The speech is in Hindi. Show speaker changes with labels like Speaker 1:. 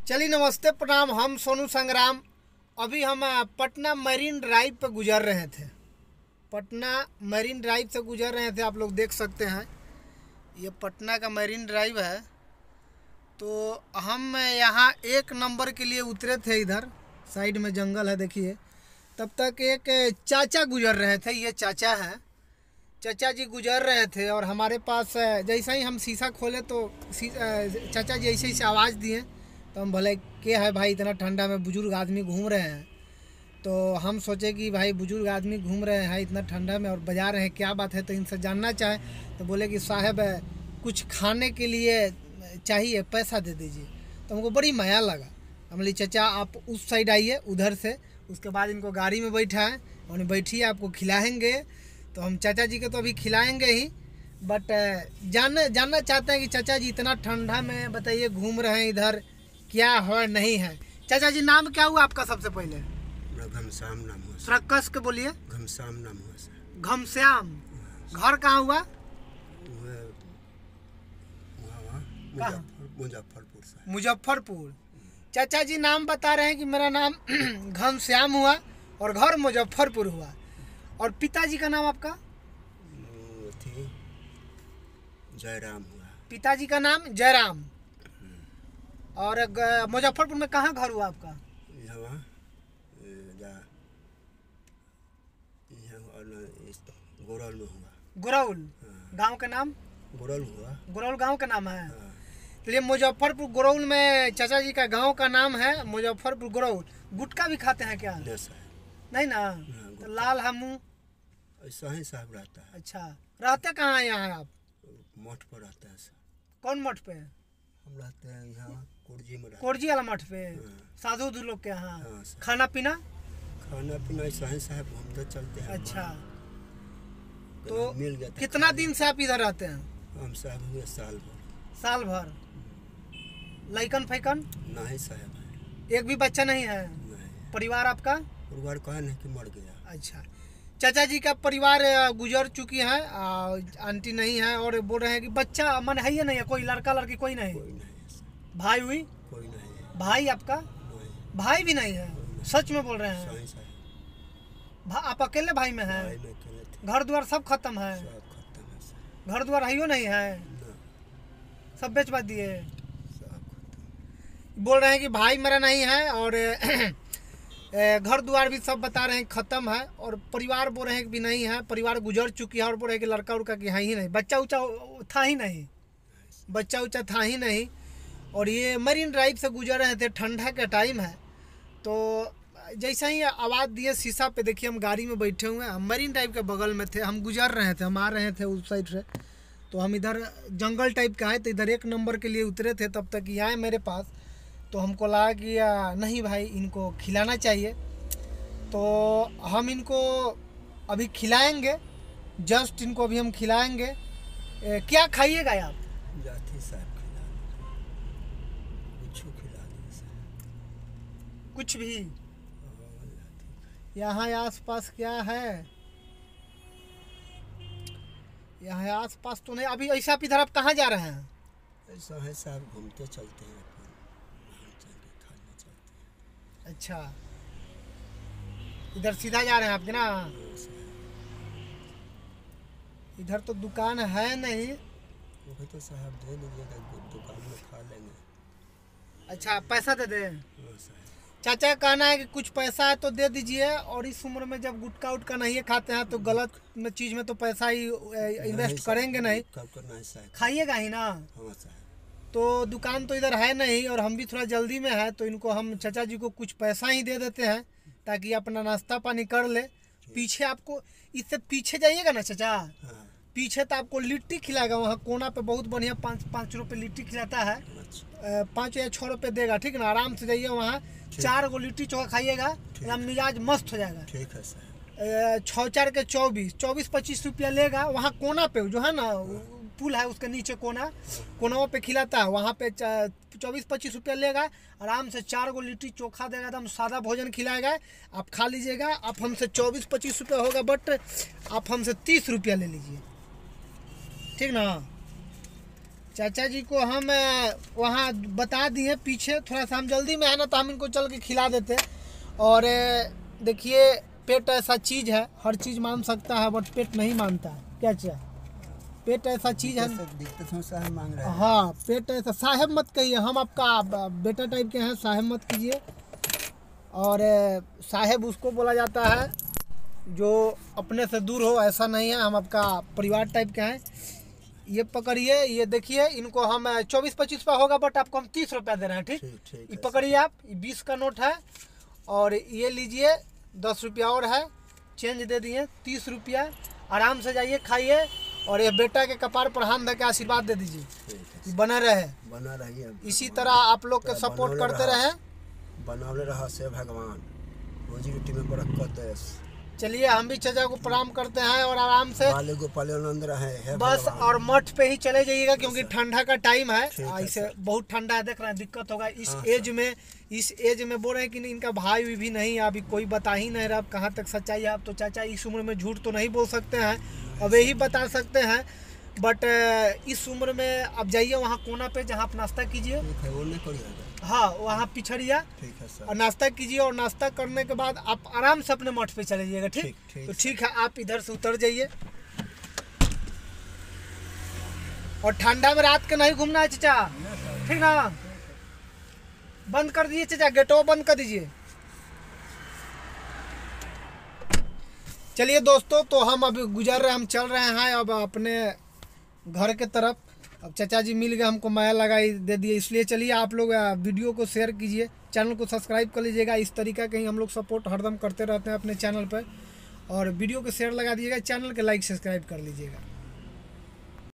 Speaker 1: चलिए नमस्ते प्रणाम। हम सोनू संग्राम। अभी हम पटना मरीन ड्राइव पे गुजर रहे थे। पटना मरीन ड्राइव से गुजर रहे थे। आप लोग देख सकते हैं ये पटना का मरीन ड्राइव है। तो हम यहाँ 1 नंबर के लिए उतरे थे। इधर साइड में जंगल है, देखिए। तब तक एक चाचा गुजर रहे थे। ये चाचा हैं, चाचा जी गुजर रहे थे और हमारे पास जैसे ही हम शीशा खोले तो चाचा जी ऐसे ही आवाज़ दिए। तो हम भले क्या है भाई, इतना ठंडा में बुजुर्ग आदमी घूम रहे हैं। तो हम सोचे कि भाई बुजुर्ग आदमी घूम रहे हैं इतना ठंडा में और बजा रहे हैं, क्या बात है। तो इनसे जानना चाहें तो बोले कि साहब कुछ खाने के लिए चाहिए, पैसा दे दीजिए। तो हमको बड़ी माया लगा। हम बोले चाचा आप उस साइड आइए उधर से। उसके बाद इनको गाड़ी में बैठाएं और बैठिए, आपको खिलाएँगे। तो हम चाचा जी को तो अभी खिलाएँगे ही, बट जानना चाहते हैं कि चाचा जी इतना ठंडा में बताइए घूम रहे हैं इधर, क्या है नहीं है। चाचा जी नाम क्या हुआ आपका? सबसे पहले
Speaker 2: घमश्याम नाम हुआ।
Speaker 1: थोड़ा कस के बोलिए।
Speaker 2: घमश्याम नाम हुआ सर।
Speaker 1: घमश्याम। घर कहाँ हुआ?
Speaker 2: मुजफ्फरपुर से।
Speaker 1: मुजफ्फरपुर। चाचा जी नाम बता रहे हैं कि मेरा नाम घमश्याम हुआ और घर मुजफ्फरपुर हुआ। और पिताजी का नाम आपका?
Speaker 2: जयराम हुआ।
Speaker 1: पिताजी का नाम जयराम। और मुजफ्फरपुर में कहाँ घर हुआ आपका?
Speaker 2: गोरौल में हुआ।
Speaker 1: गोरौल गांव का नाम?
Speaker 2: गोरौल हुआ।
Speaker 1: गोरौल गांव का नाम है। चलिए मुजफ्फरपुर गोरौल में चाचा जी का गांव का नाम है मुजफ्फरपुर गोरौल। गुटखा भी खाते हैं क्या? नहीं ना। तो लाल हमू
Speaker 2: ऐसा ही साहब रहता है।
Speaker 1: अच्छा, रहते कहाँ हैं यहाँ आप?
Speaker 2: मठ पर रहता है सर।
Speaker 1: कौन मठ पे?
Speaker 2: हम रहते हैं यहाँ कोरजी में।
Speaker 1: कोरजी वाला मठ पे? साधु लोग के यहाँ। खाना पीना
Speaker 2: ऐसा ही साहब घूमते चलते हैं।
Speaker 1: अच्छा, तो
Speaker 2: मिल गया।
Speaker 1: कितना दिन से आप इधर रहते हैं?
Speaker 2: हम साहब हुए साल भर।
Speaker 1: लइकन फैकन
Speaker 2: नहीं साहब है।
Speaker 1: एक भी बच्चा नहीं है?
Speaker 2: नहीं।
Speaker 1: परिवार आपका?
Speaker 2: परिवार कहा नहीं कि मर गया।
Speaker 1: अच्छा, चाचा जी का परिवार गुजर चुकी है, आंटी नहीं है। और बोल रहे हैं कि बच्चा मन है ही नहीं है, कोई लड़का लड़की कोई नहीं?
Speaker 2: कोई नहीं।
Speaker 1: भाई हुई?
Speaker 2: कोई नहीं है।
Speaker 1: भाई आपका?
Speaker 2: नहीं।
Speaker 1: भाई भी नहीं है? सच में बोल रहे हैं?
Speaker 2: सही साहब।
Speaker 1: आप अकेले भाई में हैं? घर द्वार सब खत्म है?
Speaker 2: सब खत्म है सर।
Speaker 1: घर द्वार है नहीं है? सब बेच बाच दिए? बोल रहे हैं कि भाई मेरा नहीं है और घर द्वार भी सब बता रहे हैं ख़त्म है। और परिवार बोल रहे हैं कि भी नहीं है, परिवार गुजर चुकी है। और बोल रहे हैं कि लड़का उड़का की है ही नहीं, बच्चा उच्चा था ही नहीं, बच्चा उच्चा था ही नहीं। और ये मरीन ड्राइव से गुजर रहे थे, ठंडा का टाइम है। तो जैसे ही आवाज़ दिए शीशा पे, देखिए हम गाड़ी में बैठे हुए हैं, हम मरीन ड्राइव के बगल में थे, हम गुजर रहे थे, हम आ रहे थे उस साइड से। तो हम इधर जंगल टाइप का है तो इधर 1 नंबर के लिए उतरे थे। तब तक ये आए मेरे पास। तो हमको लगा कि नहीं भाई इनको खिलाना चाहिए। तो हम इनको अभी खिलाएंगे, जस्ट इनको अभी हम खिलाएंगे। क्या खाइएगा आप?
Speaker 2: जाती साहब खिला दीजिए।
Speaker 1: कुछ भी? यहाँ आसपास क्या है? यहाँ आसपास तो नहीं। अभी ऐसा आप इधर आप कहाँ जा रहे हैं?
Speaker 2: ऐसा है साहब, घूमते चलते हैं, खाने चलते हैं।
Speaker 1: अच्छा, इधर सीधा जा रहे हैं आपके ना? इधर तो दुकान है नहीं।
Speaker 2: वो तो साहब दे लीजिएगा, दुकान में खा लेंगे।
Speaker 1: अच्छा, पैसा दे दे? चाचा का कहना है कि कुछ पैसा है तो दे दीजिए। और इस उम्र में जब गुटखा उटका नहीं खाते हैं तो गलत चीज़ में तो पैसा ही इन्वेस्ट करेंगे नहीं, खाइएगा ही ना। तो दुकान तो इधर है नहीं और हम भी थोड़ा जल्दी में है, तो इनको हम चाचा जी को कुछ पैसा ही दे देते हैं ताकि अपना नाश्ता पानी कर ले। पीछे आपको, इससे पीछे जाइएगा ना चाचा, पीछे तो आपको लिट्टी खिलाएगा। वहाँ कोना पे बहुत बढ़िया 5 रुपये लिट्टी खिलाता है। 5 या 6 रुपये देगा, ठीक ना। आराम से जाइए वहाँ, 4 गो लिट्टी चोखा खाइएगा, एकदम मिजाज मस्त हो जाएगा।
Speaker 2: ठीक है सर।
Speaker 1: 6 के 24-25 रुपया लेगा। वहाँ कोना पे जो है ना पुल है उसके नीचे कोना पे खिलाता है, वहाँ पे 24-25 रुपया लेगा। आराम से 4 गो लिट्टी चोखा देगा, एकदम सादा भोजन खिलाएगा। आप खा लीजिएगा। आप हमसे 24-25 रुपया होगा, बट आप हमसे 30 रुपया ले लीजिए, ठीक ना। चाचा जी को हम वहाँ बता दिए पीछे, थोड़ा सा हम जल्दी में है ना, तो हम इनको चल के खिला देते। और देखिए पेट ऐसा चीज़ है, हर चीज़ मान सकता है बट पेट नहीं मानता है। क्या चाहिए, पेट ऐसा चीज़ है।
Speaker 2: साहब मांग रहे हैं।
Speaker 1: हाँ, पेट ऐसा, साहेब मत कहिए, हम आपका बेटा टाइप के हैं, साहेब मत कीजिए। और साहेब उसको बोला जाता है जो अपने से दूर हो, ऐसा नहीं है, हम आपका परिवार टाइप के हैं। ये पकड़िए, ये देखिए, इनको हम 24-25 रुपया होगा बट आपको हम 30 रुपया दे रहे हैं। ठीक, ये पकड़िए आप, ये 20 का नोट है। और ये लीजिए 10 रुपया और है, चेंज दे दिए 30 रुपया। आराम से जाइए, खाइए और ये बेटा के कपार पर हाथ धके आशीर्वाद दे दीजिए, बना रहे। इसी तरह आप लोग के सपोर्ट करते रहे,
Speaker 2: बनौले रहा से भगवान, रोजी रोटी में बरकत देस।
Speaker 1: चलिए हम भी चाचा को प्रणाम करते हैं और आराम से
Speaker 2: रहे
Speaker 1: बस। और मठ पे ही चले जाइएगा क्योंकि ठंडा का टाइम है, इसे बहुत ठंडा है, देख रहे हैं, दिक्कत होगा इस एज में बोल रहे हैं कि इनका भाई भी नहीं, अभी कोई बता ही नहीं रहा अब कहाँ तक सच्चाई है। आप तो चाचा इस उम्र में झूठ तो नहीं बोल सकते हैं, अब यही बता सकते हैं। बट इस उम्र में अब जाइए वहाँ कोना पे जहाँ आप नाश्ता कीजिए, हाँ वहाँ पिछड़िया और नाश्ता कीजिए। और नाश्ता करने के बाद आप आराम से अपने मठ पे चले जाइएगा। ठीक, तो ठीक है, आप इधर से उतर जाइए। और ठंडा में रात के नहीं घूमना है चाचा, ठीक ना। बंद कर दीजिए चाचा, गेटो बंद कर दीजिए। चलिए दोस्तों, तो हम अभी गुजर रहे, हम चल रहे हैं अब अपने घर के तरफ। अब चाचा जी मिल गए, हमको माया लगाई दे दिए, इसलिए चलिए आप लोग वीडियो को शेयर कीजिए, चैनल को सब्सक्राइब कर लीजिएगा। इस तरीका के ही हम लोग सपोर्ट हरदम करते रहते हैं अपने चैनल पर। और वीडियो को शेयर लगा दीजिएगा, चैनल के लाइक सब्सक्राइब कर लीजिएगा।